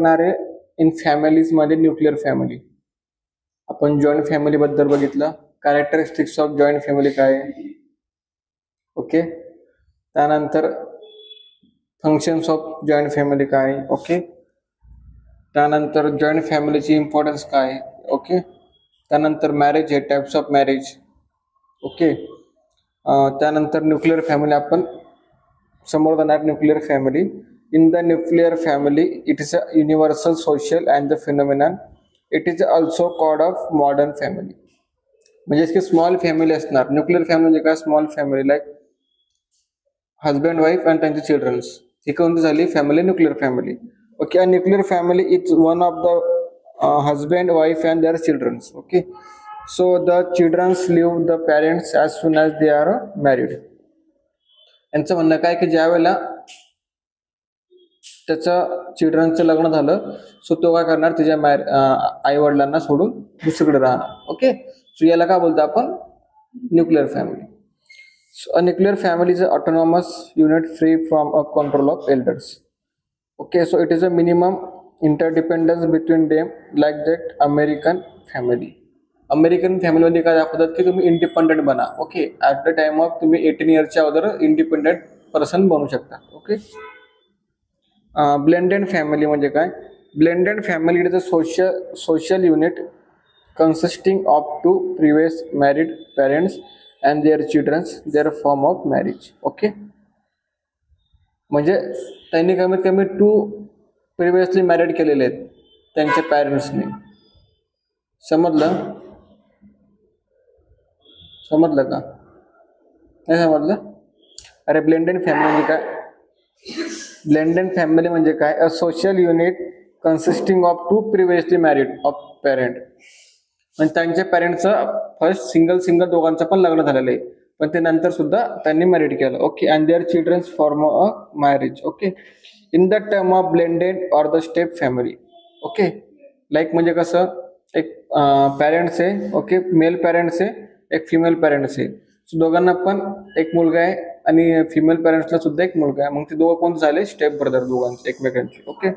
आहे in families मध्ये nuclear family. आपण जॉईंट फॅमिली बद्दल बघितलं. कॅरेक्टरिस्टिक्स ऑफ जॉईंट फॅमिली काय आहे. ओके. त्यानंतर फंक्शन्स ऑफ जॉईंट फॅमिली काय आहे. ओके. त्यानंतर जॉईंट फॅमिलीची इम्पॉर्टन्स काय आहे. ओके. त्यानंतर मॅरेज आहे, टाइप्स ऑफ मॅरेज. ओके. त्यानंतर न्यूक्लिअर फॅमिली आपण समोर जाणार. Nuclear family. In the nuclear family it is a universal social and the phenomenon. It is also called of modern family. म्हणजे की स्मॉल फॅमिली असणार. Nuclear family म्हणजे काय, small family like husband wife and त्यांचे childrens. ही कोणती झाली family, nuclear family. Okay. Nuclear family is one of the husband wife and their children's. Okay. So the childrens live the parents as soon as they are married. यांचं म्हणणं काय की ज्या वेळेला त्याचं चिल्ड्रन्सचं लग्न झालं सो तो काय करणार, त्याच्या आई वडिलांना सोडून दुसरीकडे राहणार. ओके. सो याला काय बोलतो आपण, nuclear family. So a nuclear family is a autonomous unit free from a control of elders. Okay. So it is a minimum interdependence between them like that American family. American फॅमिलीमध्ये काय दाखवतात की तुम्ही independent बना. Okay. At the time of तुम्ही 18 इयर्सच्या अगोदर independent person बनू शकता. ओके. ब्लेंडेड फॅमिली म्हणजे काय, blended family is a social unit consisting of two previous married parents and their childrens their form of marriage. Okay. म्हणजे त्यांनी कमीत कमी 2 प्रिव्हियसली मॅरिड केलेले आहेत त्यांच्या पॅरेंट्सने. समजलं का, नाही समजलं. अरे ब्लेंडेड फॅमिली म्हणजे काय, ब्लेंडेड फॅमिली म्हणजे काय, अ social unit consisting of 2 previously married of parent. म्हणजे त्यांच्या पॅरेंटचं फर्स्ट सिंगल दोघांचं पण लग्न झालेलं आहे, पण ते नंतर सुद्धा त्यांनी मॅरिड केलं. Okay. And their childrens form a marriage. Okay. In the term of blended or the step family. Okay. Like म्हणजे कसं, एक पॅरेंट्स आहे. ओके. मेल पॅरेंट्स आहे, एक फिमेल पॅरेंट्स आहे. सो दोघांना पण एक मुलगा आहे आणि फिमेल पॅरेंट्सला सुद्धा एक मुलगा आहे. मग ते दोघं कोण झाले, स्टेप ब्रदर दोघांचे एकमेकांचे. Okay.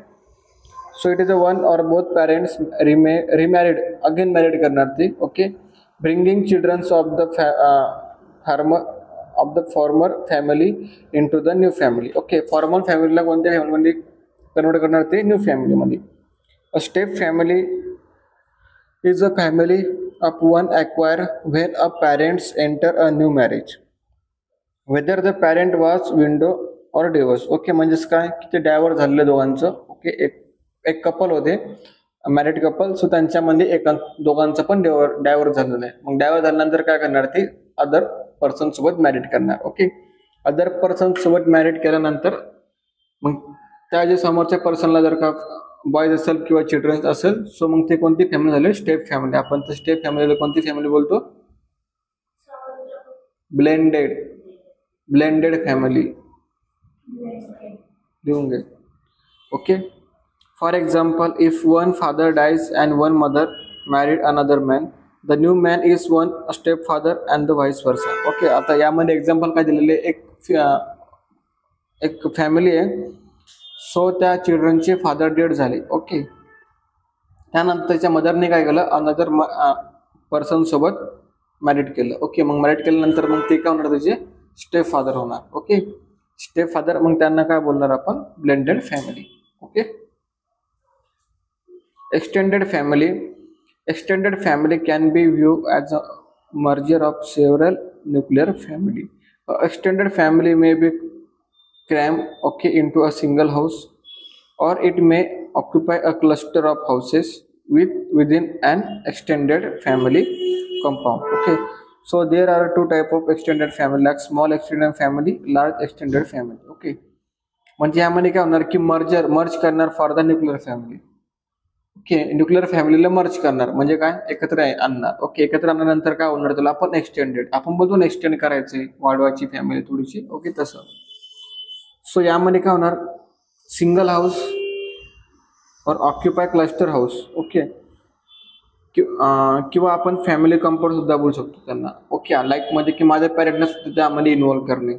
So it is a one or both parents remarried, again married करणार ते. Okay. Bringing childrens of the former family in to the new family. Okay. Formal फॅमिलीला कोणत्या फॅमिलीमध्ये कन्वर्ट करणार ते, न्यू फॅमिलीमध्ये. A step family is a family of one acquired when a parents enter a new marriage whether the parent was widowed or divorced. Okay. म्हणजेच काय की ते डायव्हर्स झालेलं दोघांचं. ओके. एक कपल होते, मॅरिड कपल. सो त्यांच्यामध्ये दोघांचं पण डायव्हर्स झालेलं आहे. मग डायव्हर्स झाल्यानंतर काय करणार, ते अदर पर्सन सोबत मॅरिड करणार. ओके. अदर पर्सन सोबत मॅरिड केल्यानंतर मग त्या जे समोरच्या पर्सनला जर का बॉयज असेल किंवा चिल्ड्रन्स असेल, सो मग ते कोणती फॅमिली झाली, स्टेप फॅमिली. आपण तर स्टेप फॅमिलीला कोणती फॅमिली बोलतो, ब्लेंडेड फॅमिली देऊन घे. Okay. For example, if one father dies and one mother married another man, the new man is one step father and the vice versa. Okay. आता यामध्ये example काय दिलेले, एक फॅमिली आहे. सो त्या चिल्ड्रनचे फादर डेड झाले. ओके. त्यानंतर त्याच्या मदरने काय केलं, अनदर पर्सन सोबत मॅरिड केलं. ओके. मग मॅरिड केल्यानंतर मग ते काय होणार, त्याचे स्टेप फादर होणार. ओके. स्टेप फादर, मग त्यांना काय बोलणार आपण, blended family. Okay. Extended family can be view as a merger of several nuclear family. Extended family may be cram into a single house or it may occupy a cluster of houses within an extended family compound. Okay. So there are 2 type of extended family, like small extended family, large extended family. Okay. म्हणजे यामध्ये काय होणार की merge करणार for the nuclear family. Okay. Nuclear फॅमिलीला merge करणार म्हणजे काय, एकत्र आणणार. ओके. एकत्र आणल्यानंतर काय होणार, त्याला आपण एक्सटेंडेड, आपण बोलतो ना एक्सटेंड करायचे, वाढवायची फॅमिली थोडीशी. ओके. तसं. सो यामध्ये काय होणार, सिंगल हाऊस और ऑक्युपाय क्लस्टर हाऊस. ओके. किंवा आपण फॅमिली कंपाऊंड सुद्धा बोलू शकतो त्यांना. ओके. लाईक म्हणजे की माझ्या पॅरेंटला सुद्धा त्यामध्ये इन्व्हॉल्व करणे.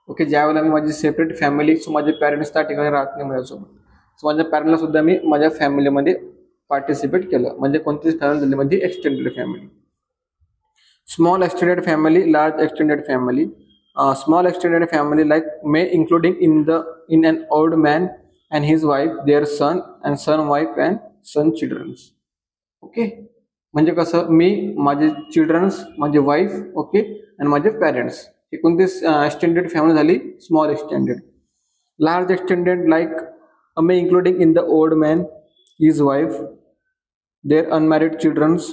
ओके. ज्यावेळेला मी माझी सेपरेट फॅमिली, सो माझे पॅरेंट्स त्या ठिकाणी राहत नाही माझ्यासोबत. माझ्या पॅरेंटला सुद्धा मी माझ्या फॅमिलीमध्ये पार्टिसिपेट केलं. म्हणजे कोणतीच फॅमिली झाली म्हणजे extended family. Small extended family, large extended family. Small extended family like may including in an old man and his wife, their son and son wife and son children. Okay, म्हणजे कसं मी, माझे children's, माझे wife, okay, आणि माझे parents, ही कोणती extended family झाली? Small extended. Large extended like may including in the old man, his wife, their unmarried childrens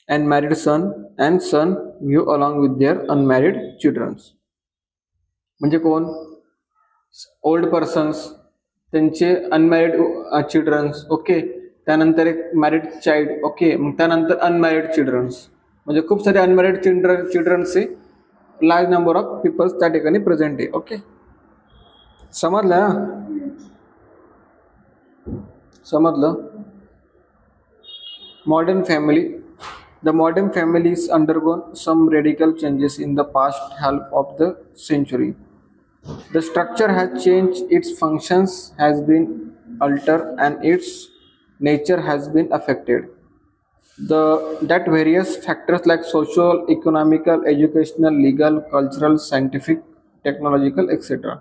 and married son and son view along with their unmarried childrens. म्हणजे कोण? Old persons, त्यांचे unmarried children's, okay, त्यानंतर एक married child, okay, मग त्यानंतर unmarried children's, म्हणजे खूप सारे अनमॅरिड चिल्ड्रन्सचे लार्ज नंबर ऑफ पीपल्स त्या ठिकाणी प्रेझेंट आहे. ओके, समजलं? समजलं? Modern family. The modern families undergone some radical changes in the past half of the century. The structure has changed, its functions has been altered, and its nature has been affected. That various factors like social, economical, educational, legal, cultural, scientific, technological, etc.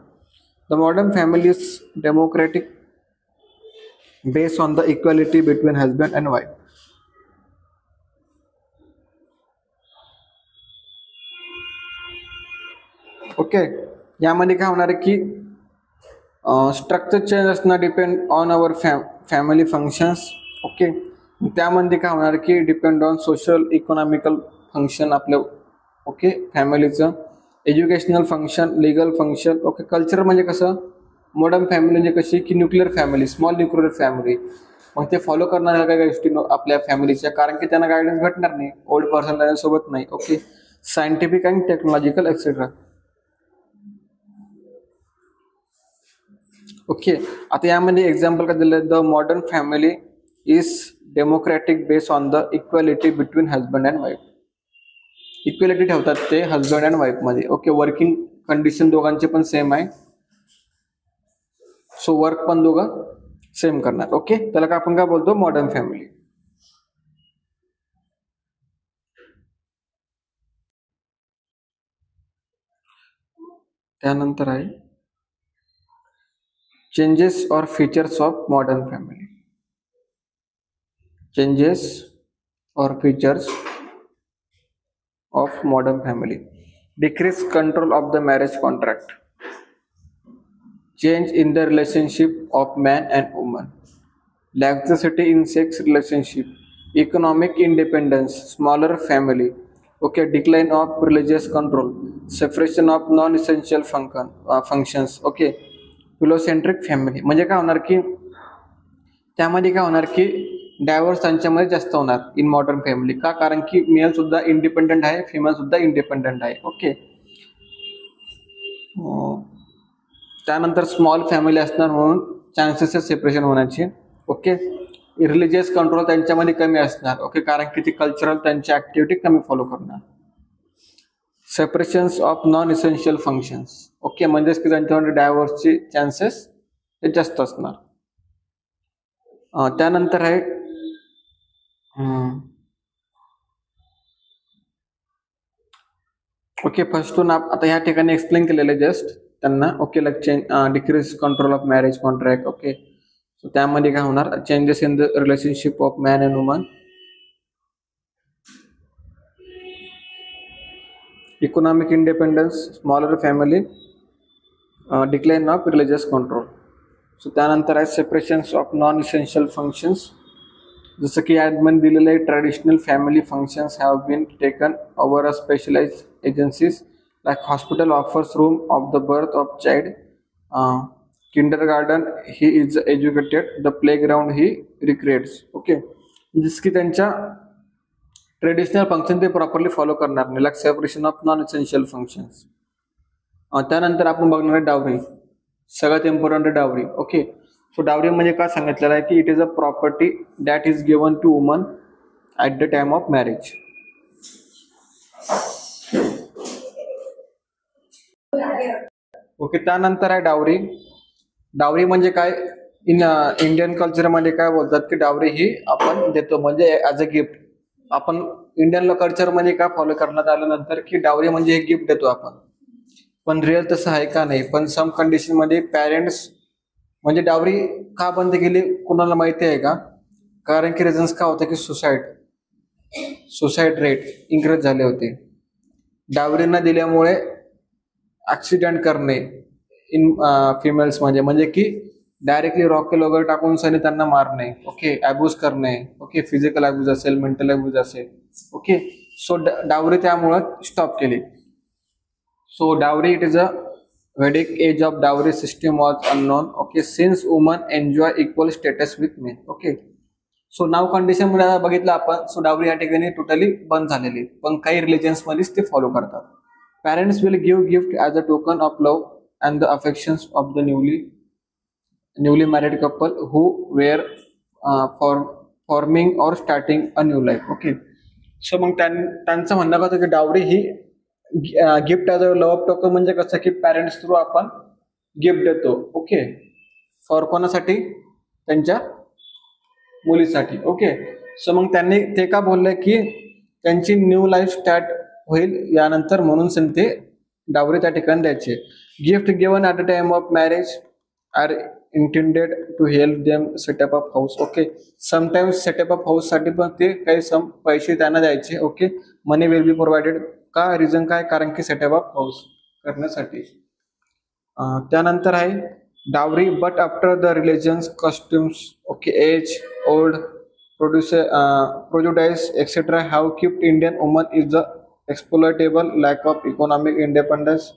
The modern family is democratic, based on the equality between husband and wife. Okay, यामध्ये काय होणार आहे की structure change असणार depend on our family functions. Okay, त्यामध्ये काय होणार की depend on social economical function आपल्या, ओके, फॅमिलीचं, educational function, legal function. Okay, culture म्हणजे कसं? मॉडर्न फॅमिली म्हणजे कशी की nuclear family, small nuclear family. मग ते फॉलो करणाऱ्या काही गोष्टी आपल्या फॅमिलीच्या, कारण की त्यांना गायडन्स भेटणार नाही, ओल्ड पर्सन त्यांच्यासोबत नाही. Okay, scientific and technological etcetera. Okay, आता यामध्ये एक्झाम्पल काय दिलं? The modern family is democratic based on the equality between husband and wife. Equality ठेवतात ते हजबंड अँड वाईफ मध्ये. ओके, वर्किंग कंडिशन दोघांचे पण सेम आहे, सो वर्क पण दोघं सेम करणार. ओके, त्याला काय आपण काय बोलतो? Modern family. त्यानंतर आहे changes or features of modern family. Changes or features of modern family. Decreased control of the marriage contract. Change in the relationship of man and woman. Laxity in sex relationship. Economic independence. Smaller family. Okay, decline of religious control. Separation of non-essential functions. Okay. Filiocentric family म्हणजे काय होणार की त्यामध्ये काय होणार की diverse त्यांच्यामध्ये जास्त होणार इन मॉडर्न फॅमिली. का? कारण की मेल सुद्धा इंडिपेंडंट आहे, फिमेल सुद्धा इंडिपेंडंट आहे. ओके, त्यानंतर स्मॉल फॅमिली असणार म्हणून चान्सेस आहे सेपरेशन होण्याचे. ओके, रिलिजियस कंट्रोल त्यांच्यामध्ये कमी असणार. ओके, कारण की ते कल्चरल त्यांची ऍक्टिव्हिटी कमी फॉलो करणार. Separations of non essential functions. Okay, म्हणजेच की त्यांच्यामध्ये डायव्हर्सचे चान्सेस ते जास्त असणार. त्यानंतर आहे ओके, फर्स्ट वन आता ह्या ठिकाणी एक्सप्लेन केलेलं आहे जस्ट त्यांना. Okay, like decrease control of marriage contract. Okay, so त्यामध्ये काय होणार? Changes in the relationship of man and woman. Economic independence, smaller family, decline of religious control. So त्यानंतर आहे separations of non essential functions. जसं की ॲडमध्ये दिलेलं आहे traditional family functions have been taken over a specialized agencies like hospital offers room of the birth of child, kindergarten he is educated, the playground he recreates. Okay, जसं की त्यांच्या traditional function ते properly follow करणार नाही, like separation of non essential functions. त्यानंतर आपण बघणार आहे डावरी. सगळ्यात इम्पॉर्टंट आहे डावरी. ओके, सो डावरी म्हणजे काय सांगितलेलं आहे की it is a property that is given to woman at the time of marriage. Okay, त्यानंतर आहे डावरी. डावरी म्हणजे काय? इन इंडियन कल्चरमध्ये काय बोलतात की डावरी ही आपण देतो म्हणजे ऍज अ गिफ्ट. आपण इंडियन कल्चरमध्ये काय फॉलो करण्यात आल्यानंतर की डावरी म्हणजे एक गिफ्ट देतो आपण, पण रिअल तसं आहे का नाही. पण सम कंडिशन मध्ये पॅरेंट्स म्हणजे डावरी का बंद केली कुणाला माहिती आहे का? कारण की रिझन्स काय होतं की सुसाईड रेट इन्क्रीज झाले होते. डावरी न दिल्यामुळे ऍक्सिडेंट करणे इन फिमेल्स म्हणजे की डायरेक्टली रॉकेल वगैरे टाकून सनी त्यांना मारणे, ओके, अब्यूज करणे, ओके, फिजिकल अब्यूज असेल, मेंटल अब्यूज असेल, ओके. सो डावरी त्यामुळे स्टॉप केली. So dowry it is a Vedic age of dowry system was unknown, okay, since women enjoy equal status with men, okay. So now condition मध्ये बघितलं आपण, so dowry या ठिकाणी totally बंद झालेली, पण काही रिलिजन्स मध्येच ते फॉलो करतात. Parents will give gift as a token of love and the affections of the newly married couple who were forming or starting a new life, okay. So मग त्यांचं म्हणणं होतं की डावरी ही gift as a love token म्हणजे कसं की parents through आपण गिफ्ट देतो, ओके, फॉर कोणासाठी? त्यांच्या मुलीसाठी, ओके. सो मग त्यांनी ते का बोलले की त्यांची न्यू लाईफ स्टार्ट होईल यानंतर, म्हणून ते डावरी त्या ठिकाणी द्यायचे. Gift given at the time of marriage are intended to help them set up of house, okay. Sometimes set up of house साठी पण ते काही पैसे त्यांना द्यायचे, ओके. Money will be provided. का रिझन काय? कारण की सेटअप ऑफ हाऊस करण्यासाठी. त्यानंतर आहे dowry but after the religions customs, okay, age old prejudice etcetera have kept Indian woman is the exploitable lack of economic independence.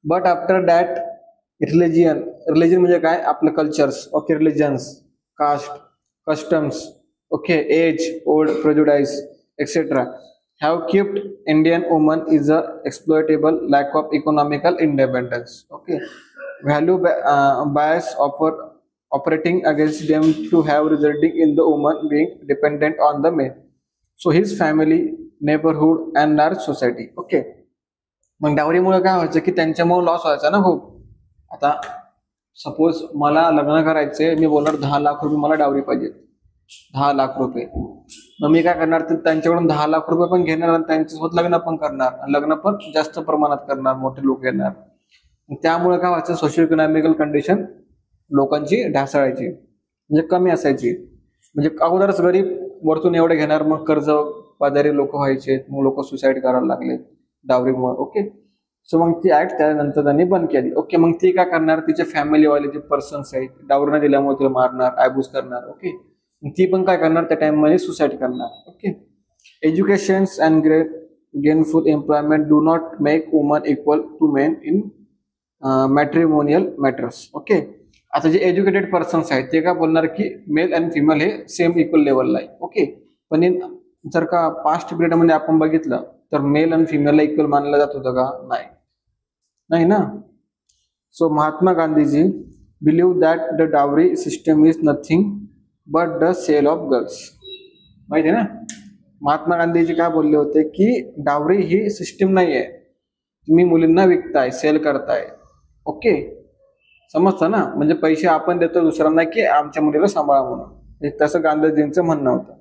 But after that religion म्हणजे काय? आपलं cultures, okay, religions, caste, customs, okay, age, old prejudice, etc. have kept Indian women is a exploitable lack of economical independence. Okay, value bias operating against them to have resulting in the woman being dependent on the man. So his family, neighborhood, and our society. Okay. मग डावरीमुळे काय व्हायचं की त्यांच्यामुळे loss व्हायचा ना खूप. आता suppose मला लग्न करायचंय, मी बोलणार 10 लाख रुपये मला डावरी पाहिजे, 10 लाख रुपये. मग मी काय करणार? तर त्यांच्याकडून 10 लाख रुपये पण घेणार आणि त्यांच्यासोबत लग्न पण करणार, लग्न पण जास्त प्रमाणात करणार, मोठे लोक येणार. त्यामुळे काय व्हायचं? सोशल इकॉनॉमिकल कंडिशन लोकांची ढासळायची, म्हणजे कमी असायची. म्हणजे अगोदरच गरीब, वरतून एवढे घेणार, मग कर्ज बाजारी लोक व्हायचे, मग लोक सुसाईड करायला लागले डावरीमुळे, ओके. सो मग ती ऍक्ट त्यानंतर त्यांनी बंद केली, ओके. मग ती काय करणार? तिचे फॅमिलीवाले जे पर्सन्स आहेत, डावरी न दिल्यामुळे तिला मारणार, अब्यूज करणार, ओके. ती पण काय करणार? त्या टाइम मध्ये सुसाईड करणार, okay. Education and gainful employment do not make woman equal to men in matrimonial matters, okay. आता जे एज्युकेटेड पर्सन्स आहेत ते काय बोलणार की मेल आणि फिमेल हे सेम इक्वल लेवलला आहे, ओके. पण जर का पास्ट पिरियडमध्ये आपण बघितलं तर मेल आणि फिमेलला इक्वल मानलं जात होतं का? नाही ना. So Mahatma Gandhiji believe that the dowry system is nothing but the sale of girls. माहिती आहे ना, महात्मा गांधीजी काय बोलले होते की डावरी ही सिस्टीम नाही आहे, तुम्ही मुलींना विकताय, सेल करताय, ओके. समजतं ना, म्हणजे पैसे आपण देतो दुसऱ्यांना की आमच्या मुलीला सांभाळा म्हणून, तसं गांधीजींचं म्हणणं होतं.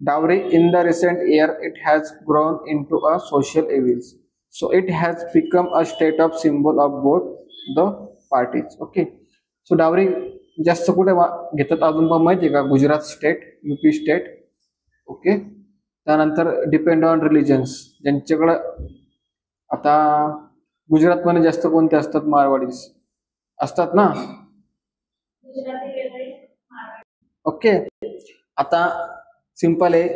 Dowry in the recent year it has grown into a social evil, so it has become a state of symbol of both the parties, okay. So dowry जास्त कुठे घेतात अजून पण माहिती आहे का? Gujarat state, UP state, okay. त्यानंतर depend on religions, ज्यांच्याकडं आता गुजरातमध्ये जास्त कोणते असतात? मारवाडीज असतात ना, ओके. आता सिंपल आहे,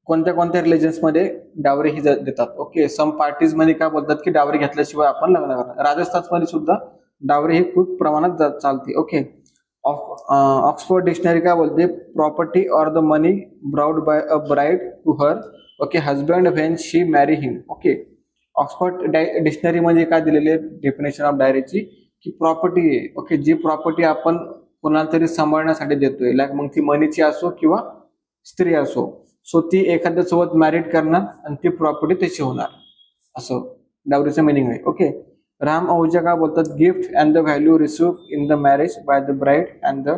कोणत्या कोणत्या रिलिजन्स मध्ये डावरी ही देतात, ओके. सम पार्टीज मध्ये काय बोलतात की डावरी घेतल्याशिवाय आपण लग्न करणार. राजस्थान मध्ये सुद्धा डावरी ही खूप प्रमाणात चालते, ओके. ऑक्सफोर्ड डिक्शनरी काय बोलते? Property or the money brought by a bride to her, okay, husband when she marry him, okay. Oxford dictionary मध्ये काय दिलेले डेफिनेशन ऑफ डायरीची की प्रॉपर्टी आहे, ओके, जी प्रॉपर्टी आपण कोणाला तरी सांभाळण्यासाठी देतोय, लाईक मग ती मनीची असो किंवा स्त्री असो. सो ती एखाद्या सोबत मॅरिड करणार आणि ती प्रॉपर्टी त्याची होणार, असं डावरीचं मिनिंग आहे. ओके. राम आहूजा काय बोलतात, gift and the value receive in the marriage by the bride and the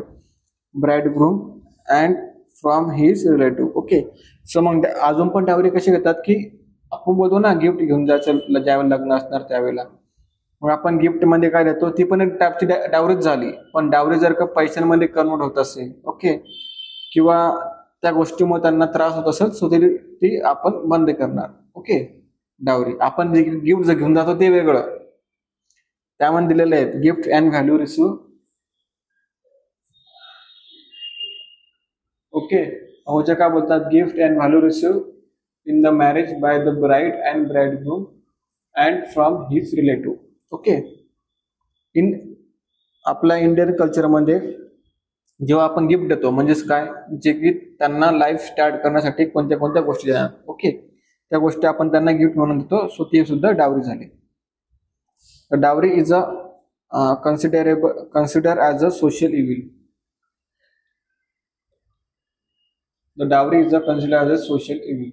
bridegroom and from his relative. Okay. So मग अजून पण डावरी कशी घेतात की आपण बोलतो ना गिफ्ट घेऊन जायचं ज्यावेळेला लग्न असणार त्यावेळेला, मग आपण गिफ्ट मध्ये काय देतो, ती पण एक टाईपची डावरीच झाली. पण डावरी जर का पैशांमध्ये कन्वर्ट होत असेल, ओके, किंवा त्या गोष्टीमुळे त्यांना त्रास होत असेल, सो ती आपण बंद करणार. ओके. डावरी आपण जे गिफ्ट जर घेऊन जातो ते वेगळं, त्यामध्ये दिलेले आहेत gift and value receive. Okay. Ahuja काय बोलतात, gift and value receive in the marriage by the bride and bridegroom and from his relative. Okay. In आपल्या इंडियन कल्चरमध्ये जेव्हा आपण गिफ्ट देतो म्हणजेच काय, जे की त्यांना लाईफ स्टार्ट करण्यासाठी कोणत्या कोणत्या गोष्टी देणार, ओके, त्या गोष्टी आपण त्यांना गिफ्ट म्हणून देतो. सो ती सुद्धा डावरी झाली. Dowry is a consider as a social evil. The dowry is considered as a social evil.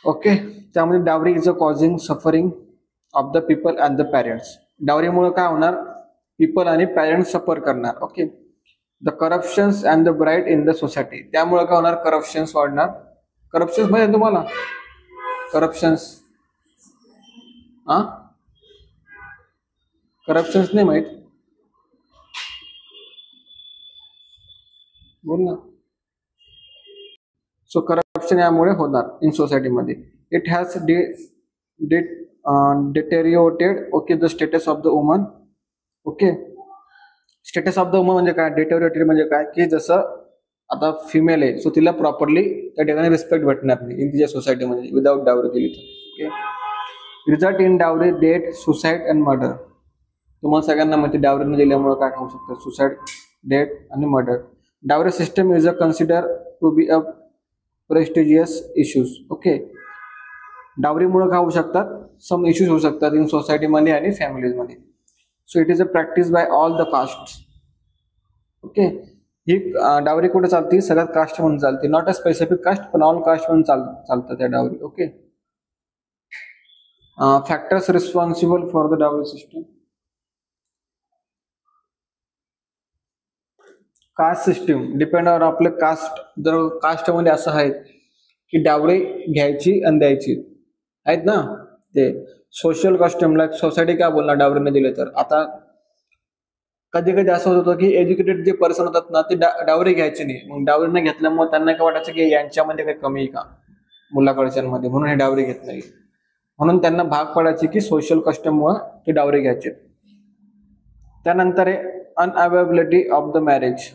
Okay. त्यामध्ये dowry is a causing suffering of the people and the parents. डावरीमुळे काय होणार, people आणि parents suffer करणार. Okay. The corruptions and the bright in the society. त्यामुळे काय होणार, करप्शन्स वाढणार. करप्शन्स माहिती तुम्हाला, करप्शन्स करप्शन्स नाही माहित, बोल ना. सो करप्शन यामुळे होणार इन सोसायटीमध्ये. It has deteriorated okay the status of the woman. Okay. Status of the woman म्हणजे काय, डिटेरिओटेड म्हणजे काय की जसं आता फिमेल आहे, सो तिला प्रॉपरली त्या ठिकाणी रिस्पेक्ट भेटणार नाही इन तिच्या सोसायटीमध्ये विदाउट डावरी दिली तर. Okay. Result in dowry death, suicide and murder. तुम्हाला सगळ्यांना माहिती डावरी न दिल्यामुळे काय होऊ शकतं, सुसाईड, डेथ आणि murder. Dowry system is a consider to be a prestigious issues. Okay. डावरीमुळे काय होऊ शकतात, सम इश्यूज होऊ शकतात इन सोसायटीमध्ये आणि फॅमिलीजमध्ये. So it is a practice by all the caste. Okay. ही डावरी कुठे चालते, सगळ्यात कास्ट म्हणून चालते, नॉट अ स्पेसिफिक कास्ट पण ऑल कास्ट म्हणून चालतं त्या dowry. Okay. Factors responsible for the dowry system. Caste system depend on आपलं कास्ट. जर कास्टमध्ये असं आहे की डावरी घ्यायची आणि द्यायची आहेत ना, ते सोशल कस्टमला सोसायटी काय बोलणार डावरीने दिले तर. आता कधी कधी असं होत होतं की एज्युकेटेड जे पर्सन होतात ना ते डावरी घ्यायची नाही, मग डावरीने घेतल्यामुळे त्यांना काय वाटायचं की यांच्यामध्ये काही कमी आहे का मुलाकडच्यांमध्ये, म्हणून हे डावरी घेत नाही. म्हणून त्यांना भाग पडायचे की सोशल कस्टममुळे ते डावरी घ्यायचे. त्यानंतर आहे unavailability of the marriage.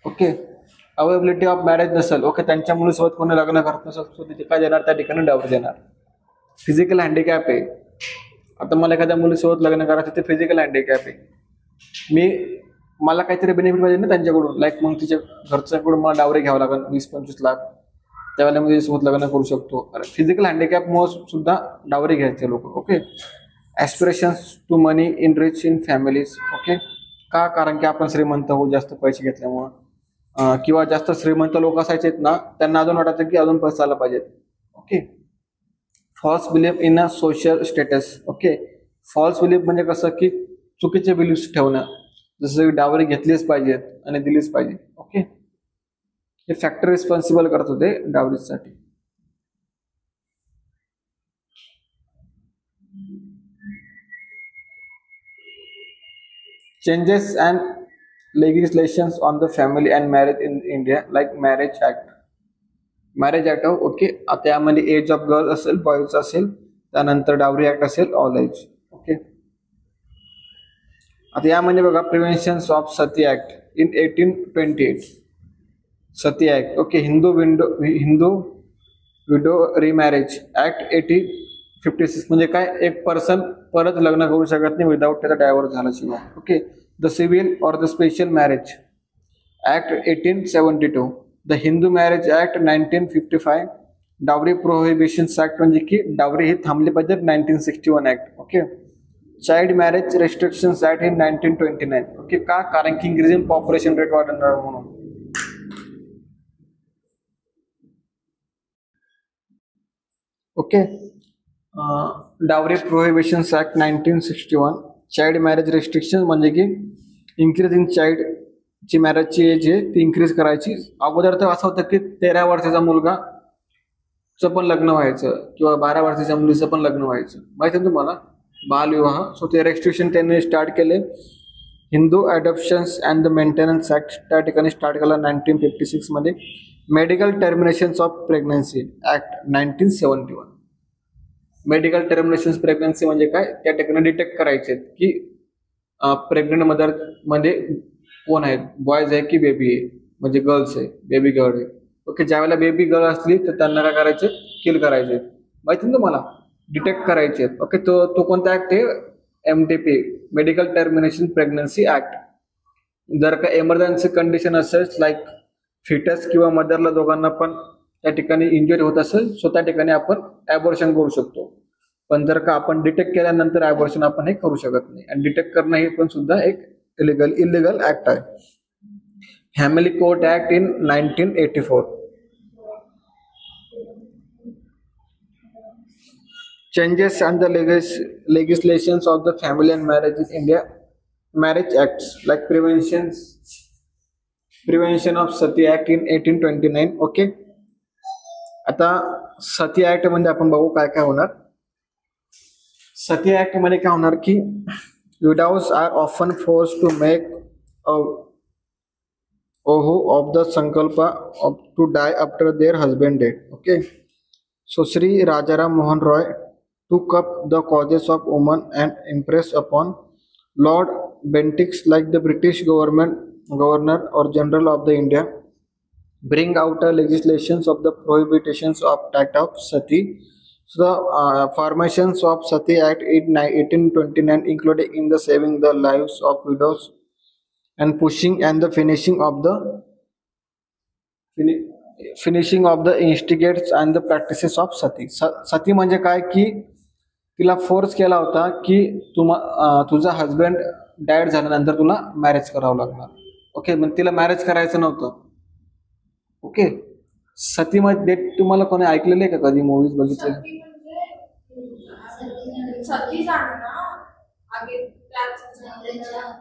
Okay. Availability of marriage नसेल, ओके, त्यांच्या मुलीसोबत कोणी लग्न करत नसेल, सो तिथे काय देणार, त्या ठिकाणी डावरी देणार. फिजिकल हँडिकॅप आहे, आता मला एखाद्या मुलीसोबत लग्न करायचं ते फिजिकल हँडिकॅप आहे, मला काहीतरी बेनिफिट पाहिजे ना त्यांच्याकडून, लाईक मग तिच्या घरच्याकडून मला डावरी घ्यावं लागेल 20-25 लाख, त्यावेळेला मी सोबत लग्न करू शकतो. फिजिकल हँडिकॅपमुळे सुद्धा डावरी घ्यायचे लोक. Okay. Aspirations to money in rich in families. Okay. का, कारण की आपण श्रीमंत होऊ जास्त पैसे घेतल्यामुळं, किंवा जास्त श्रीमंत लोक असायचे ना त्यांना अजून वाटायचं की अजून पैसा आला पाहिजे. Okay. False belief in a social status. Okay. False belief म्हणजे कसं की चुकीचे बिलीफ्स ठेवणं, जसं की डावरी घेतलीच पाहिजेत आणि दिलीच पाहिजे. ओके. हे फॅक्टर रिस्पॉन्सिबल करत होते डावरीसाठी. Changes and legislations on the family and marriage in India like marriage act. Okay. आता यामध्ये एज ऑफ गर्ल असेल, बॉयज असेल, त्यानंतर डावरी ऍक्ट असेल, ऑल एज. ओके. आता यामध्ये बघा prevention of Sati act in 1828. Sati act. Okay. Hindu widow remarriage act 1856 म्हणजे काय, एक पर्सन परत लग्न करू शकत नाही विदाउट त्याचा डायव्होर्स झाल्याशिवाय. Okay. The Civil or the Special Marriage Act 1872, the Hindu Marriage Act 1955, Dowry Prohibitions Act म्हणजे की डावरी ही थांबली पाहिजे 1961 act. Okay. Child marriage restrictions act in 1929. Okay. का, कारण की इंक्रीजिंग पॉप्युलेशन रेट वाढणार म्हणून. Okay. Dowry prohibitions act 1961. Child marriage restriction म्हणजे की इन्क्रीज इन चाइल्ड ची मॅरेजची एज आहे ती इन्क्रीज करायची. अगोदर तर असं होतं की 13 वर्षाचा मुलगा चं पण लग्न व्हायचं किंवा 12 वर्षाच्या मुलीचं पण लग्न व्हायचं, माहिती आहे तुम्हाला, बालविवाह. सो ते रेस्ट्रिक्शन त्यांनी स्टार्ट केले. Hindu adoptions and the maintenance act त्या ठिकाणी स्टार्ट केला 1956 मध्ये. Medical terminations of pregnancy act 1971. Medical terminations pregnancy म्हणजे काय, त्या ठिकाणी डिटेक्ट करायचे की प्रेग्नंट मदर मध्ये कोण आहेत, बॉयज आहे की बेबी आहे, म्हणजे गर्ल्स आहे, बेबी गर्ल आहे. ओके. ज्यावेळेला बेबी गर्ल असली तर त्यांना काय करायचे, किल करायचे, माहिती ना तुम्हाला, डिटेक्ट करायचे. ओके. तो कोणता ऍक्ट आहे, MTP, medical termination pregnancy act. जर का एमर्जन्सी कंडिशन असेल लाईक फिटस किंवा मदरला दोघांना पण त्या ठिकाणी इंजुरी होत असेल, सो त्या ठिकाणी आपण ॲबॉर्शन करू शकतो. पण जर का आपण डिटेक्ट केल्यानंतर ॲबॉर्शन आपण हे करू शकत नाही. आणि डिटेक्ट करणं हे पण सुद्धा एक इलिगल ऍक्ट आहे. Family court act in 1984. Changes and the legislations of the Family and Marriage in India. Marriage acts like prevention of Sati Act in 1829. Okay. आता सती ऍक्ट मध्ये आपण बघू काय काय होणार. सती ऍक्ट मध्ये काय होणार की widows are often forced to make a oath of the sankalpa of to die after their husband dead. Okay. So Sri Rajaram Mohan Roy took up the causes of women and impressed upon Lord Bentix, like the British governor or general of the India, bring out legislations of the prohibitions of act of sati. So the formations of Sati Act in 1829 included in the saving the lives of widows and pushing and the finishing of the instigates and the practices of sati. सती म्हणजे काय की तिला force केला होता की तुझा husband dad झाल्यानंतर तुला मॅरेज करावं लागणार. ओके. मग तिला मॅरेज करायचं नव्हतं. ओके. सतीमध्ये तुम्हाला कोणी ऐकलेलं आहे का, कधी मूवीज बघितले?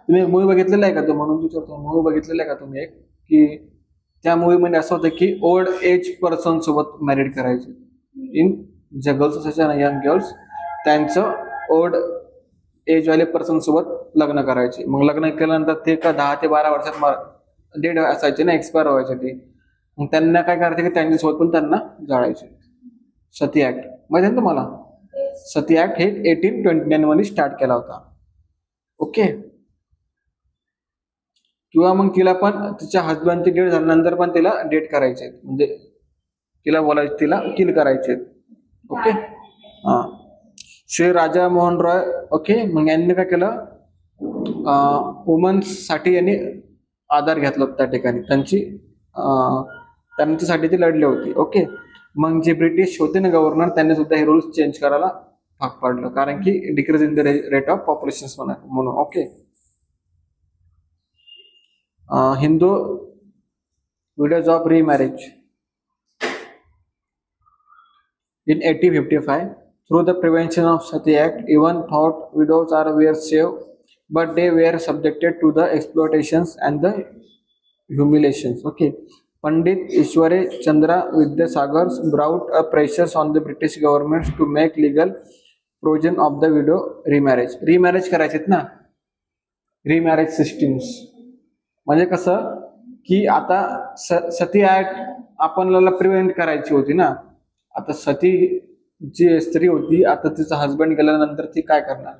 तुम्ही मूवी बघितलेला आहे का, तो म्हणून विचारतो, मूवी बघितलेला आहे का तुम्ही एक, की त्या मूवी मध्ये असं होतं की ओल्ड एज पर्सन सोबत मॅरिड करायचे. इन ज्या गर्ल्स असायच्या ना, यंग गर्ल्स, त्यांचं ओल्ड एज वाले पर्सन सोबत लग्न करायचे. मग लग्न केल्यानंतर ते का 10 ते 12 वर्षात डेड असायचे ना, एक्सपायर व्हायचे ते. मग त्यांना काय करायचे की त्यांच्यासोबत पण त्यांना जाळायचे. सती ऍक्ट माहिती आहे तुम्हाला. सती ऍक्ट हे 1829 मध्ये स्टार्ट केला होता. ओके. किंवा मग तिला पण तिच्या हजबंडची डेट झाल्यानंतर पण तिला डेट करायचे, म्हणजे तिला बोलायचे, तिला किल करायचे. ओके. हा. श्री राजा मोहन रॉय. ओके. मग यांनी काय केलं, वुमन्स साठी यांनी आधार घेतला त्या ठिकाणी, त्यांच्यासाठी ती लढली होती. ओके. मग जे ब्रिटिश होते ना गव्हर्नर, त्यांनी सुद्धा हे रूल्स चेंज करायला भाग पाडलं, कारण की decrease in the rate of population म्हणून. Okay. Hindu widows of remarriage in 1855. Through the prevention of Sati Act, even thought widows were saved, but they were subjected to the exploitations and the humiliations. Okay. Pandit Ishware Chandra Vidyasagar brought a pressures on the British government to make legal provision of the widow remarriage. Remarriage करायचेत ना, remarriage systems. म्हणजे कसं की आता सती act आपल्याला prevent करायची होती ना. आता सती जी स्त्री होती, आता तिचा हस्बंड गेल्यानंतर ती काय करणार,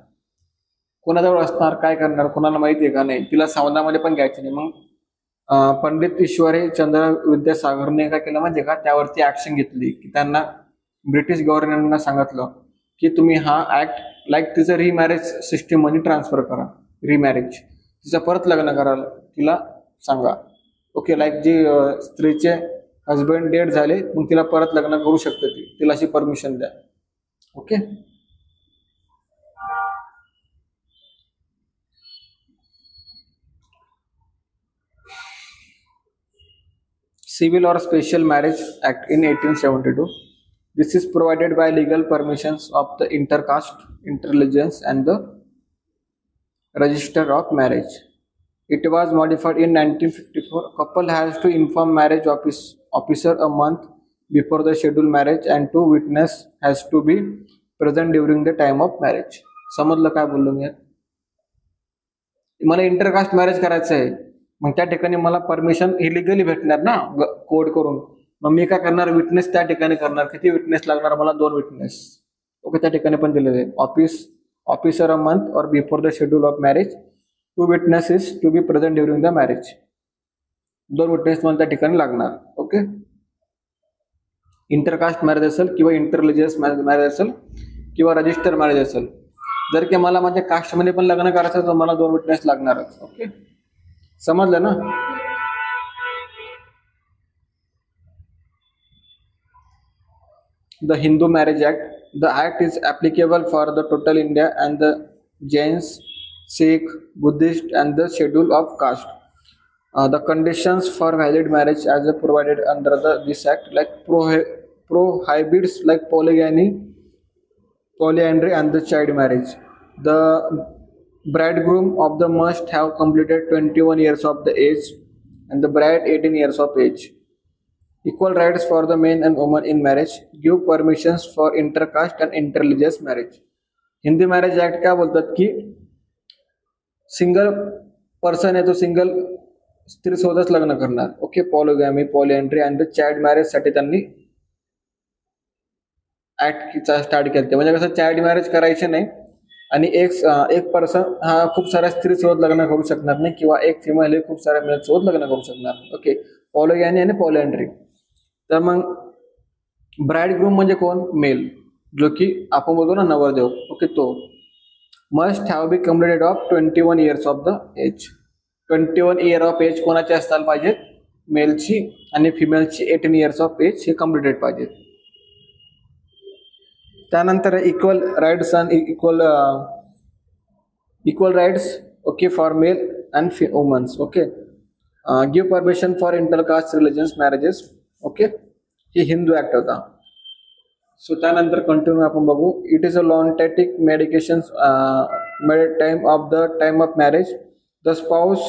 कोणाजवळ असणार, काय करणार, कोणाला माहिती आहे का नाही, तिला संवादामध्ये पण घ्यायची नाही. मग पंडित ईश्वरे चंद्र विद्यासागरने काय केलं म्हणजे का, त्यावरती ऍक्शन घेतली की त्यांना ब्रिटिश गव्हर्नरना सांगितलं की तुम्ही हा ऍक्ट लाईक तिचं रिमॅरेज सिस्टीम मध्ये ट्रान्सफर करा. रिमॅरेज, तिचं परत लग्न करायला तिला सांगा. ओके. लाईक जी स्त्रीचे हजबंड डेड झाले, मग तिला परत लग्न करू शकते, तिला अशी परमिशन द्या. Okay. Civil or Special Marriage Act in 1872. This is provided by legal permissions of the intercaste, interreligions, and the register of marriage. It was modified in 1954. Couple has to inform marriage officer a month before the scheduled marriage and two witness has to be present during the time of marriage. समजलं काय बोललो मी? मला intercaste marriage करायचं आहे, मग त्या ठिकाणी मला परमिशन इलिगली भेटणार ना कोड करून. मग मी काय करणार, विटनेस त्या ठिकाणी करणार. किती विटनेस लागणार मला? 2 विटनेस. ओके, त्या ठिकाणी पण दिलेलं आहे officer a month or before the schedule of marriage 2 witnesses to be present during the marriage. 2 witness मला त्या ठिकाणी लागणार. ओके, इंटरकास्ट मॅरेज असेल किंवा इंटररिलिजियस मॅरेज असेल किंवा रजिस्टर मॅरेज असेल, जर की मला माझ्या कास्टमध्ये पण लग्न करायचं तर मला 2 विटनेस लागणारच. ओके, समजलं ना? The Hindu Marriage Act. The act is applicable for the total India and the Jains, Sikh, Buddhist and the schedule of caste. The conditions for valid marriage as provided under this act like prohibits like polygamy, polyandry and the child marriage. The bridegroom of the must have completed 21 years of the age and the bride 18 years of age. Equal rights for the men and women in marriage. Give permissions for intercaste and interreligious marriage. Hindi marriage act काय बोलतात की single person आहे तो single स्त्री सोबतच लग्न करणार. Okay, polygamy, polyandry and the child marriage साठी त्यांनी ऍक्ट स्टार्ट केलं. म्हणजे कसं चाइल्ड मॅरेज करायचे नाही आणि एक पर्सन हा खूप साऱ्या स्त्री सोबत लग्न करू शकणार नाही किंवा एक फिमेल हे खूप साऱ्या मेल सोबत लग्न करू शकणार नाही. ओके, पॉलिगॅमी आणि पॉलिएंड्री. तर मग ब्राईड ग्रूम म्हणजे कोण? मेल, जो की आपण बोलतो ना नवरदेव. ओके, तो must have be completed of 21 years of the age. 21 year of age कोणाचे असताना पाहिजेत? मेलची, आणि फिमेलची 18 इयर्स ऑफ एज हे कम्प्लिटेड पाहिजेत. त्यानंतर equal rights and equal rights okay for male and womans. Okay, give permission for intercaste religious marriages. Okay, ही हिंदू ऍक्ट होता. सो त्यानंतर कंटिन्यू आपण बघू. इट इज अ लॉन्टॅटिक medication time of marriage. The spouse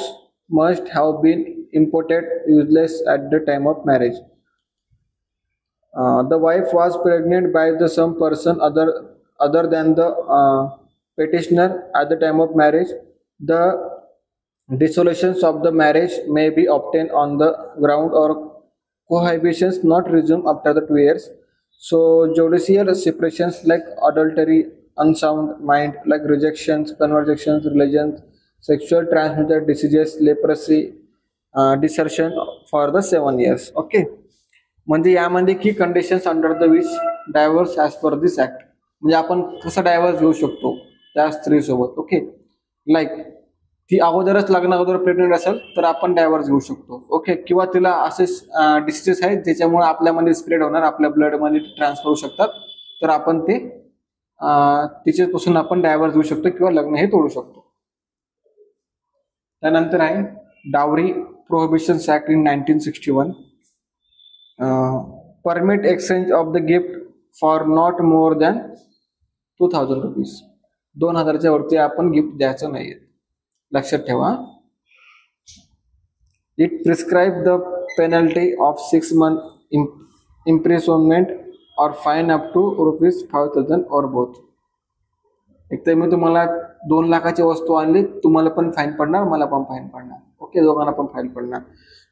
must have been imported useless at the time of marriage. The wife was pregnant by some person other than the petitioner at the time of marriage. The dissolutions of the marriage may be obtained on the ground or cohabitation not resumed after the 2 years. So judicial separations like adultery, unsound mind, like rejections, conversions, religions, sexual transmitted diseases, leprosy, desertion for the 7 years. Okay, म्हणजे यामध्ये की conditions under the which divorce as per this act. म्हणजे आपण कसं diverse घेऊ शकतो त्या स्त्रीसोबत. Okay, like ती अगोदरच लग्न अगोदर प्रेग्नेंट असेल तर आपण डायव्हर्स घेऊ शकतो. ओके, किंवा तिला असे डिसीजेस आहेत ज्याच्यामुळे आपल्यामध्ये स्प्रेड होणार, आपल्या ब्लडमध्ये ट्रान्सफर होऊ शकतात, तर आपण ते तिच्यापासून आपण डायव्हर्स घेऊ शकतो किंवा लग्न हे तोडू शकतो. त्यानंतर आहे dowry prohibition act in 1961. Permit exchange of the gift for not more than 2000 rupees. 2000च्या वरती आपण गिफ्ट द्यायचं नाही, लक्षात ठेवा. It prescribe the penalty of 6 months imprisonment और फाईन अप टू ₹5,000 और बोथ. एक तर मी तुम्हाला 2 लाखाची वस्तू आणली, तुम्हाला पण फाईन पडणार, मला पण फाईन पडणार. ओके, दोघांना पण फाईन पडणार.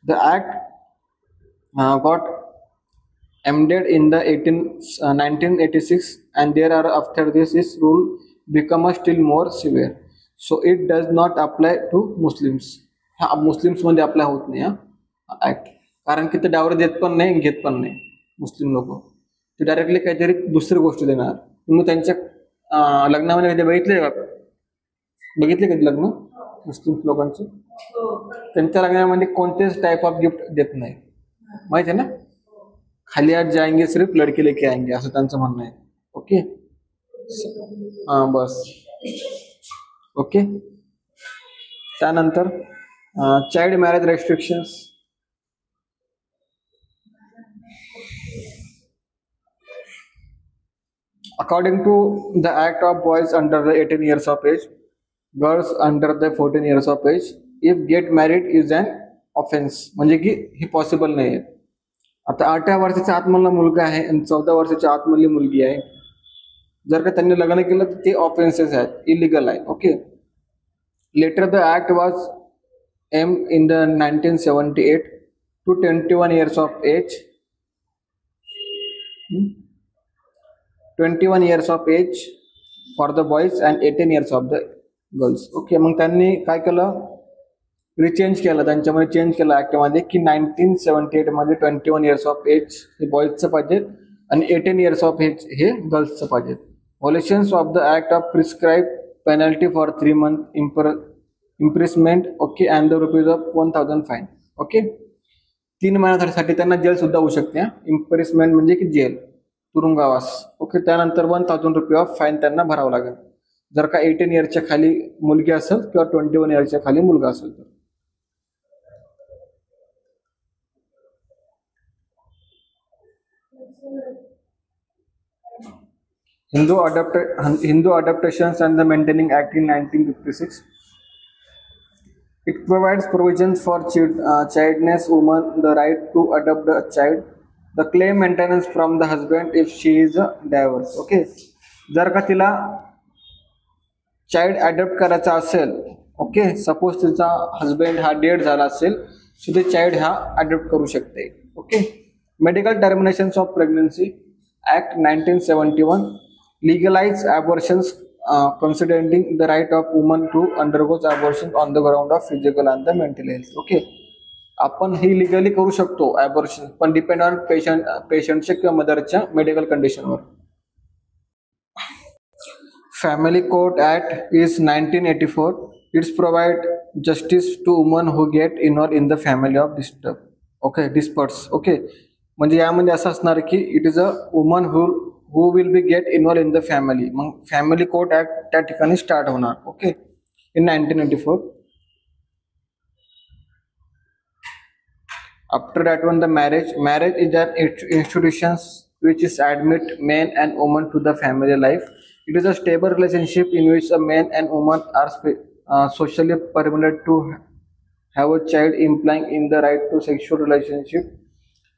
The act got amended in the 1986 and there are after this rule become still more severe, so it does not apply to Muslims. हा मुस्लिम्स मध्ये अप्लाय होत नाही हा ऍक्ट, कारण की ते डावरी देत पण नाही घेत पण नाही. मुस्लिम लोक ते डायरेक्टली काहीतरी दुसरी गोष्ट देणार. तुम्ही त्यांच्या लग्नामध्ये कधी बघितले कधी लग्न मुस्लिम लोकांचे? त्यांच्या लग्नामध्ये कोणतेच टाइप ऑफ गिफ्ट देत नाही, माहिती आहे ना. खाली आज जाएंगे सिर्फ लड़के लेके आएंगे असं त्यांचं म्हणणं आहे. ओके, बस. ओके, त्यानंतर child marriage restrictions. According to the act of boys under the 18 years of age, girls under the 14 years of age, if get married is an offense. म्हणजे की ही पॉसिबल नाही आहे. आता 18 वर्षाच्या आतमधला मुलगा आहे आणि 14 वर्षाच्या आतमधली मुलगी आहे, जर का त्यांनी लग्न केलं तर ते ऑफेन्सेस आहेत, इलिगल आहे. Okay. Later the act was M in the 1978 to 21 years of age, 21 years of age for the boys and 18 years of the girls. Okay. मग त्यांनी काय केलं, रिचेंज केलं, त्यांच्यामध्ये चेंज केलं ऍक्टमध्ये की 1978 मध्ये 21 years ऑफ एज हे बॉईजचं पाहिजे आणि 18 years ऑफ एज हे गर्ल्सचं पाहिजे. Violations of the act of prescribe penalty for 3 month imprisonment. Okay. And the ₹1000 fine. Okay. 3 महिन्यासाठी त्यांना जेल सुद्धा होऊ शकते. इम्प्रिसमेंट म्हणजे की जेल, तुरुंगवास. ओके. त्यानंतर ₹1000 ऑफ फाईन त्यांना भरावं लागेल जर का 18 yearsच्या खाली मुलगी असेल किंवा 21 yearsच्या खाली मुलगा असेल तर. Hindu Adaptations and the Maintaining Act in 1956. It provides provisions for childless women the right to adopt a child. The claim maintenance from the husband if she is divorced. Okay. जर का तिला चाइल्ड अडॉप्ट करायचा असेल, okay, suppose तिचा husband हा dead झाला असेल, so ते चाइल्ड हा अडॉप्ट करू शकते. Okay. Medical terminations of pregnancy act 1971 legalize abortions, considering the right of women to undergo abortion on the ground of physical and the mental health. Okay. आपण ही legally करू शकतो abortion, पण depend on पेशंटच्या किंवा मदरच्या medical कंडिशनवर. Family court act is 1984. It's provide justice to woman who get involve in the family of disturb. Okay. Disputes. Okay. म्हणजे यामध्ये असं असणार की it is a woman who will be get involve in the family. मग family court act त्या ठिकाणी start होणार. Okay. In 1984. After that one, the marriage is an institution which is admit men and women to the family life. It is a stable relationship in which a man and woman are socially permitted to have a child, implying in the right to sexual relationship.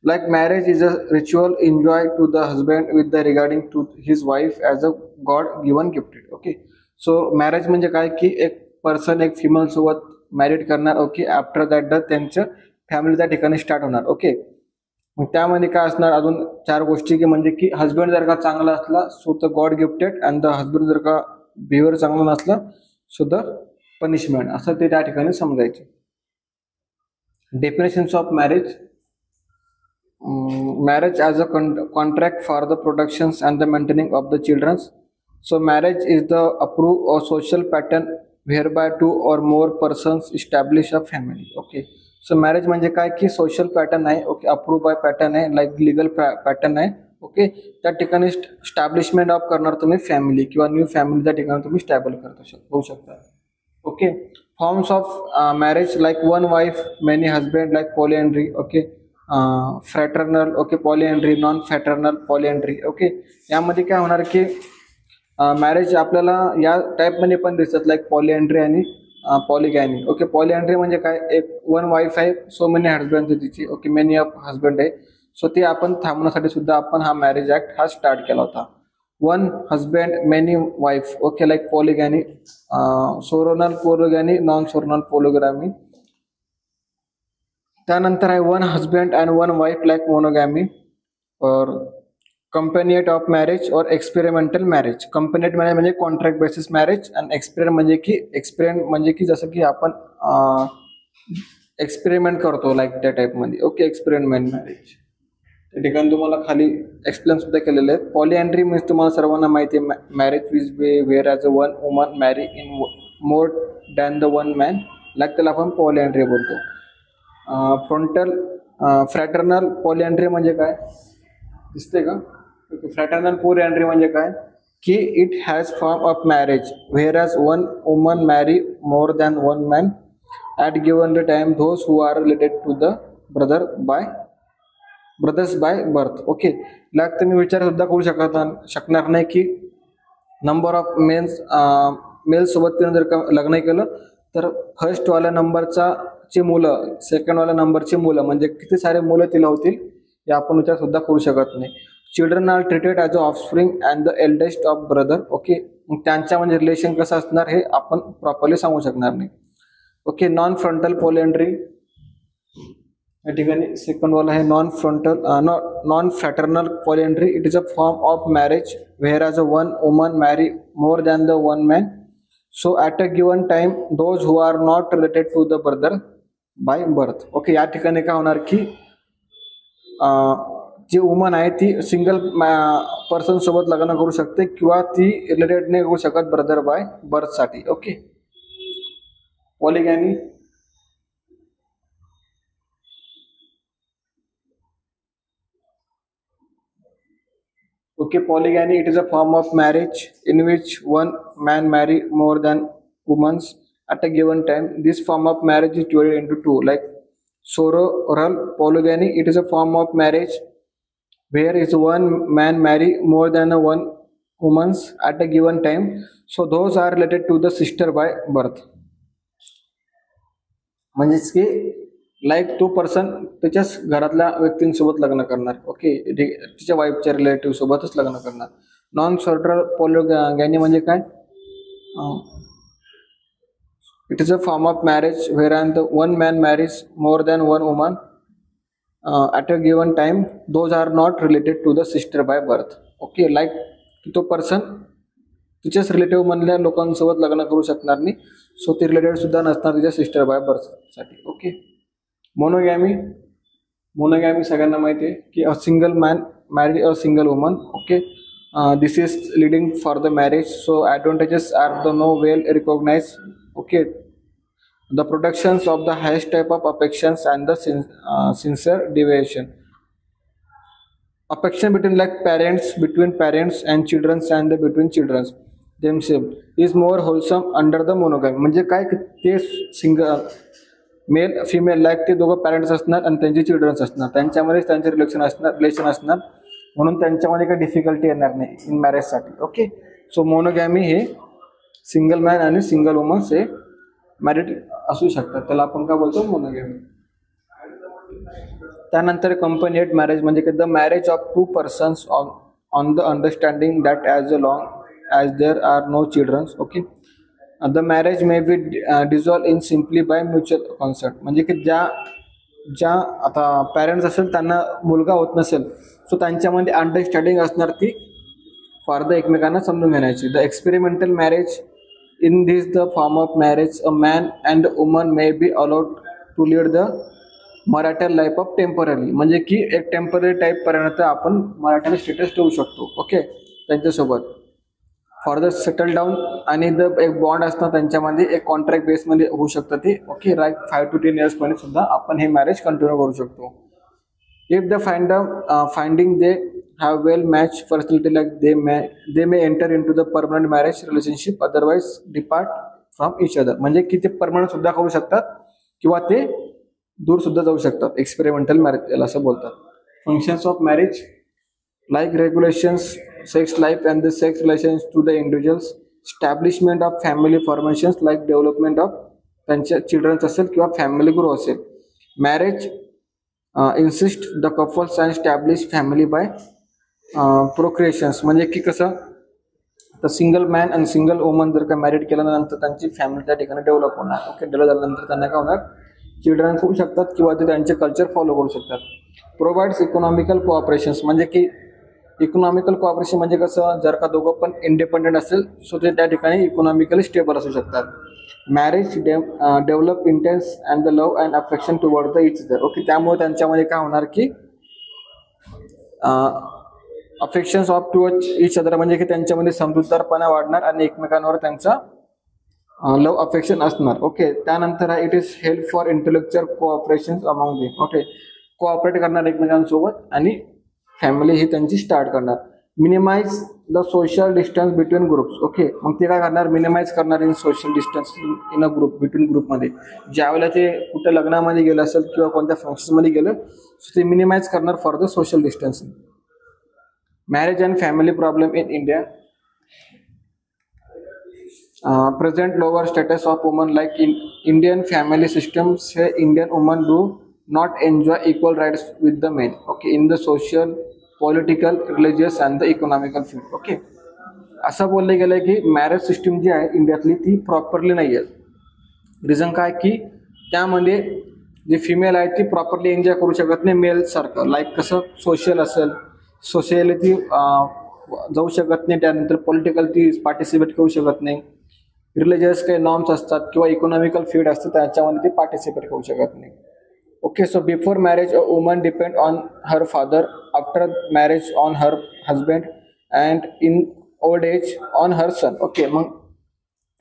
Like marriage is a ritual enjoyed to the husband with the regarding to his wife as a God given gifted. Okay. So marriage म्हणजे काय की एक person एक female सोबत married करणार. Okay. After that त्यांचं family त्या ठिकाणी स्टार्ट होणार. ओके. मग त्यामध्ये काय असणार अजून 4 गोष्टी की म्हणजे की हस्बंड जर का चांगला असला so the God gifted, and the husband जर का बिहेवियर चांगला नसला सो द पनिशमेंट, असं ते त्या ठिकाणी समजायचे. Definitions of marriage. Marriage as a contract for the protections and the maintaining of the children. So marriage is the approved or social pattern whereby 2 or more persons establish a family. Okay. So marriage म्हणजे काय की social pattern आहे. Okay. Approve bye pattern आहे, like legal pattern आहे. Okay. त्या ठिकाणी स्टॅब्लिशमेंट of करणार तुम्ही फॅमिली किंवा न्यू फॅमिली त्या ठिकाणी तुम्ही स्टॅबल होऊ शकता. Okay. Forms of marriage like one wife many husband like polyandry. Okay. Fraternal. Okay. Polyandry, non fraternal, polyandry. Okay. यामध्ये काय होणार की मॅरेज आपल्याला या टाईपमध्ये पण दिसतात लाईक पॉलिएंड्री आणि पॉलिगॅनी. ओके. पॉलिएंड्री म्हणजे काय, एक वन वाईफ आहे, सो मेनी हजबंड आहे तिची. ओके. मेनी ऑफ हजबंड आहे, सो ते आपण थांबवण्यासाठी सुद्धा आपण हा मॅरेज ऍक्ट हा स्टार्ट केला होता. One husband many wife. Okay. Like polygyny, sororal polygyny, non sororal polygamy. त्यानंतर आहे one husband and one wife like monogamy. और कंपेनिएट ऑफ मॅरेज और एक्सपेरिमेंटल मॅरेज. कंपेनिएट मॅरेज म्हणजे कॉन्ट्रॅक्ट बेसिस मॅरेज, आणि experiment म्हणजे की जसं की आपण एक्सपेरिमेंट करतो लाईक त्या टाईपमध्ये. ओके. एक्सपेरिमेंट मॅरेज त्या ठिकाणी तुम्हाला खाली एक्सप्लेन सुद्धा केलेले आहेत. पॉलिएंड्री मीन्स तुम्हाला सर्वांना माहिती आहे, marriage which whereas a one woman marry in more than the one man, like त्याला आपण पॉलिएंड्री बोलतो. फ्रॅटर्नल पॉलिएंड्री म्हणजे काय दिसते का? फ्रॅटर्नल पॉलिएंड्री म्हणजे काय की it has form of marriage whereas one woman marry more than one man at given the time those who are related to the brother by brothers by birth. Okay, like तुम्ही विचार सुद्धा करू शकणार नाही की number of males सोबत तिने जर का लग्न केलं तर फर्स्ट वाल्या नंबरचा ची मुलं, सेकंड वाल्या नंबरची मुलं, म्हणजे किती सारे मुलं तिला होतील हे आपण विचार सुद्धा करू शकत नाही. Children are treated as a offspring and the eldest of brother. Okay, त्यांच्या म्हणजे रिलेशन कसं असणार हे आपण प्रॉपरली सांगू शकणार नाही. ओके, नॉन फ्रंटल पॉलिएंड्री या ठिकाणी सेकंड वाला आहे non fraternal polyandry. It is a form of marriage whereas a one woman marry more than the one man. So at a given time those who are not related to the brother by birth. Okay, या ठिकाणी काय होणार की जी woman आहे ती single person सोबत लग्न करू शकते किंवा ती रिलेटेड नाही होऊ शकत ब्रदर बाय बर्थसाठी. Okay, polygamy. Okay, polygamy, it is a form of marriage in which one man marry more than women at a given time. This form of marriage is divided into two, like sororal polygamy. It is a form of marriage where is one man marry more than one woman at a given time. So those are related to the sister by birth. म्हणजेच की like तो person त्याच्याच घरातल्या व्यक्तींसोबत लग्न करणार. Okay, तिच्या वाईफच्या relative सोबतच लग्न करणार. नॉन सॉर्टर पॉलिगॅमी म्हणजे काय? It is a form of marriage where and the one man marries more than one woman at a given time. Those are not related to the sister by birth. Okay, like तो person तिच्याच relative मधल्या लोकांसोबत लग्न करू शकणार नाही. So ती related सुद्धा नसणार तिच्या सिस्टर बाय बर्थसाठी. ओके, मोनोगॅमी सगळ्यांना माहिती आहे की a single man marry a single woman. Okay, this is leading for the marriage. So advantages are the no well recognize. Okay, the productions of the highest type of affections and the sincere deviation. Affection between parents and children and between children themselves is more wholesome under the monogamy. म्हणजे काय ते single male female like ते दोघं parents असणार आणि त्यांचे children's असणार, त्यांच्यामध्येच त्यांचे रिलेशन असणार, म्हणून त्यांच्यामध्ये काही डिफिकल्टी येणार नाही इन मॅरेजसाठी. ओके, सो मोनोगॅमी हे सिंगल मॅन आणि सिंगल वुमन्स हे मॅरिड असू शकतात, त्याला आपण काय बोलतो? मोनोगॅमी. त्यानंतर कंपनीड मॅरेज म्हणजे की the marriage of two persons on the understanding that as a long as there are no childrens. Okay, the marriage may be dissolve in simply by mutual consent. म्हणजे की ज्या आता पॅरेंट्स असेल त्यांना मुलगा होत नसेल, सो त्यांच्यामध्ये अंडरस्टँडिंग असणार ती फार एकमेकांना समजून घेण्याची. The experimental marriage in this the form of marriage a man and woman may be allowed to lead the married life of temporary. म्हणजे की एक टेम्पररी टाईपपर्यंत आपण मराठा स्टेटस ठेवू शकतो. ओके, त्यांच्यासोबत फॉर द सेटल डाऊन आणि द एक bond असतं त्यांच्यामध्ये, एक कॉन्ट्रॅक्ट बेसमध्ये होऊ शकतं ते. ओके, राईट 5 to 10 years मध्ये सुद्धा आपण हे मॅरेज कंटिन्यू करू शकतो. If the finding they have well match personality like they may enter in to the permanent marriage relationship, otherwise depart from each other. म्हणजे की ते परमनंट सुद्धा करू शकतात किंवा ते दूर सुद्धा जाऊ शकतात. एक्सपेरिमेंटल मॅरेज याला असं बोलतात. Functions of marriage like regulations, sex life and the sex relations to the individuals, establishment of family formations like development of त्यांच्या चिल्ड्रन्स असेल किंवा फॅमिली ग्रो असेल. Marriage insist the couples and establish family by procreations. म्हणजे की कसं तर single man आणि single woman जर का मॅरिड केल्यानंतर त्यांची फॅमिली त्या ठिकाणी डेव्हलप होणार. ओके, डेव्हलप झाल्यानंतर त्यांना काय होणार? चिल्ड्रन्स होऊ शकतात किंवा ते त्यांचे कल्चर फॉलो करू शकतात. Provides economical cooperations. म्हणजे की इकॉनॉमिकल कोऑपरेशन म्हणजे कसं, जर का दोघं पण इंडिपेंडेंट असेल सो ते त्या ठिकाणी इकॉनॉमिकली स्टेबल असू शकतात. Marriage develop intense and the love and affection toward the each other. Okay, त्यामुळे त्यांच्यामध्ये काय होणार की affections of toward each other, म्हणजे की त्यांच्यामध्ये समजूतदारपणा वाढणार आणि एकमेकांवर त्यांचा लव्ह अफेक्शन असणार. ओके, त्यानंतर it is help for intellectual cooperation among them. Okay, cooperate करणार एकमेकांसोबत आणि फॅमिली ही त्यांची स्टार्ट करणार. Minimize the social distance between groups. Okay, मग ते काय करणार, मिनिमाइज करणार in social distance in a group, between ग्रुपमध्ये. ज्यावेळेला ते कुठं लग्नामध्ये गेलं असेल किंवा कोणत्या फंक्शनमध्ये गेलं, सो ते मिनिमाइज करणार for the social distancing. Marriage and family problem in India. Present lower status of women, like in Indian family systems say Indian women do not enjoy equal rights with the men. Okay, in the social, political, religious and the economical field. Okay, असं बोललं गेलं की marriage system जी आहे इंडियातली ती properly नाही आहे. Reason काय की त्यामध्ये जे फिमेल आहे ती प्रॉपरली एन्जॉय करू शकत नाही मेल सारखं. लाईक कसं सोशल असेल, सोशली ती जाऊ शकत नाही, त्यानंतर पॉलिटिकल ती पार्टिसिपेट करू शकत नाही, रिलिजियस काही नॉर्म्स असतात किंवा इकॉनॉमिकल फील्ड असतं त्याच्यामध्ये ती पार्टिसिपेट करू शकत नाही. Okay, so before marriage a woman depend on her father, after marriage on her husband and in old age on her son. Okay, मग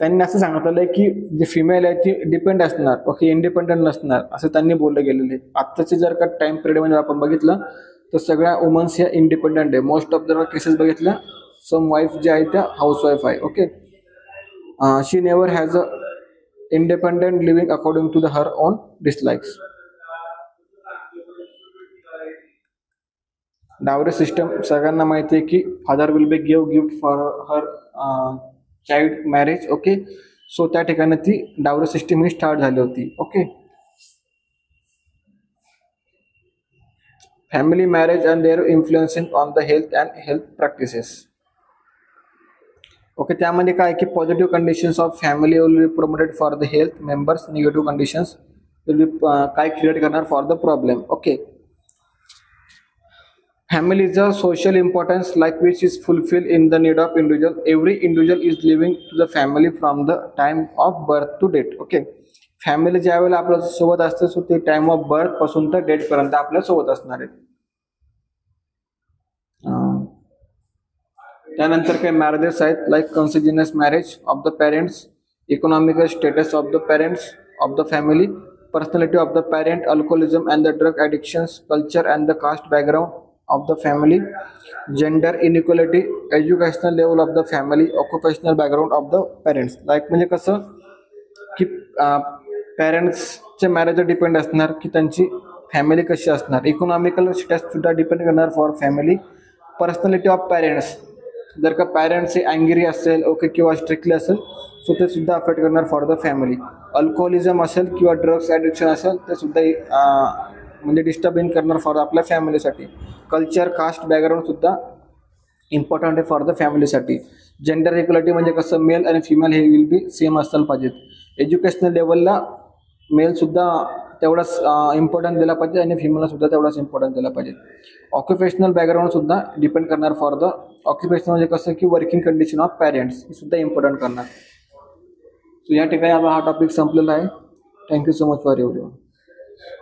त्यांनी असं सांगितलेलं आहे की जी फिमेल आहे ती डिपेंड असणार, ओके, इंडिपेंडंट नसणार असं त्यांनी बोललं गेलेलं आहे. आत्ताचे जर का टाइम पिरियडमध्ये आपण बघितलं तर सगळ्या वुमन्स ह्या इंडिपेंडंट आहे. मोस्ट ऑफ द केसेस बघितल्या सम वाईफ ज्या आहेत त्या हाऊसवाईफ आहे. Okay, she never has a independent living according to her own dislikes. Dowry system सगळ्यांना माहिती आहे की father will be give gift for her child marriage. Okay, so त्या ठिकाणी ती डावरी सिस्टीम ही स्टार्ट झाली होती. Okay, family marriage and their influencing on the health and health practices. Okay, त्यामध्ये काय की positive conditions of family will be promoted for the health members, negative conditions will be काय create करणार for the problem. Okay, family is a social importance like which is fulfil in the need of individual. Every individual is living to the family from the time of birth to date. Okay, family ज्या वेळेला आपल्या सोबत असते so ते time of birth पासून तर date पर्यंत आपल्या सोबत असणार आहे. त्यानंतर काही मॅरेजेस आहेत like consanguineous marriage of the parents, economical status of the parents of the family, personality of the parent, alcoholism and the drug addictions, culture and the caste background of the family, gender inequality, educational level of the family, occupational background of the parents. Like म्हणजे कसं की पेरेंट्सच्या मॅरेजवर depend असणार की त्यांची family कशी असणार, economical status सुद्धा depend करणार for family, personality of parents, जर का पॅरेंट्स अँग्री असेल ओके किंवा स्ट्रिक्टली असेल सो ते सुद्धा अफेक्ट करणार फॉर द फॅमिली, अल्कोहोलिझम असेल किंवा ड्रग्स ॲडिक्शन असेल ते सुद्धा म्हणजे डिस्टर्बिंग करणार फॉर आपल्या फॅमिलीसाठी, कल्चर कास्ट बॅकग्राऊंड सुद्धा इम्पॉर्टंट आहे फॉर द फॅमिलीसाठी, जेंडर इक्वलिटी म्हणजे कसं मेल आणि फिमेल हे विल बी सेम असायला पाहिजेत, एज्युकेशनल लेवलला मेलसुद्धा तेवढाच इम्पॉर्टन्स दिला पाहिजे आणि फिमेलला सुद्धा तेवढाच इम्पॉर्टन्स दिला पाहिजे, ऑक्युपेशनल बॅकग्राऊंड सुद्धा डिपेंड करणार फॉर द ऑक्युपेशन म्हणजे कसं की वर्किंग कंडिशन ऑफ पॅरेंट्स हे सुद्धा इम्पॉर्टंट करणार. सो या ठिकाणी आपला हा टॉपिक संपलेला आहे. Thank you so much for everyone.